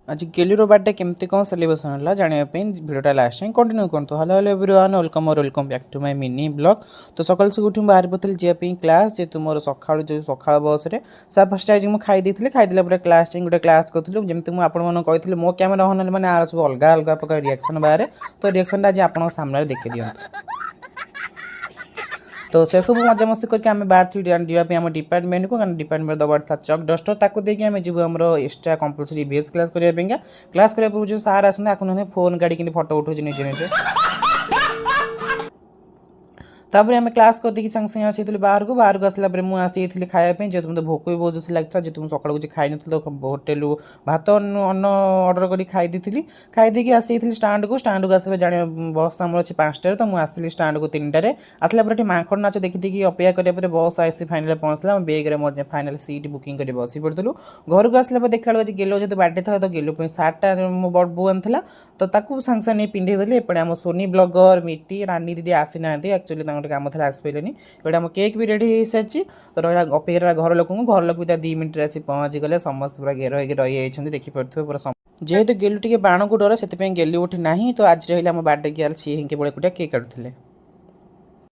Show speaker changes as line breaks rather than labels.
आज गेलूर बर्थडे केमती कौन सेलिब्रेशन है जानवाई भिडियोटा लास्ट टाइम कंटिन्यू करते hello hello everyone welcome back to my mini blog. तो सकाल से उठी बाहर पड़ी जावाई क्लास जेहतु मोर सका जो सका बस रे फर्स्ट आज मुझे खाई क्लास गोटे क्लास करूँ जमी मुझे आपको मो कैमेरा ऑन मैंने आर सब अलग अलग प्रकार रिएक्शन बाहर तो रिएक्शन आज आप सामने देखी दिखाँ। तो से सब मजामस्ती करके आम बाहर जावाई आम डिपार्टमेंट को डिपार्टमेंट दबार था चक डस्टर ताको देखिए आम जीव आम एक्सट्रा कंपलसरी बेस क्लास करने क्लास करने पूर्व जो सार आसने आपको फोन गाड़ी कि फटो उठाऊँ निजे निजे तापर आम क्लास करके संगे संगे आसी बाहर को आसला मुझे आसी खायापी जेहतु मतलब भोक भी बहुत जोर लगता जेहतु मुझे सकाल कुछ खाई नी तो होटेल भात अन्न अर्डर कर खाई आसी स्टाण्ड को आसला जाने बस आम अच्छी 5टार तो मुझे स्टाण्ड को 3टार आसला माखड़ नाच देखी अपेक्षा कराया बस आसी फाइनाल पहुँचला बेग्रे मोर फाइनाल सीट बुकिंग कर बस पड़ू घर को आसला देखला आज गेलो जो बर्थडे था तो गेलो सार्टा मो बड़ बो आनी तो सांगे सांगे पिंधेदेली एपटे आम सोनी ब्लगर मिट्टी रानी दीदी आसी ना एक्चुअली काम था आसपारे एपटे आम केक भी रेडी हो सारी तो रहा अपेक्षा घर लोक भी 2 मिनट आसी पहुँची गले समस्त पूरा घेर होगी रही देखिपे पूरा जेहेतु गेलु टे बाण को डर से गेलु उठी ना तो आज रहा बर्थडे गर्ल सी केवल एकुटिया केक काटुले।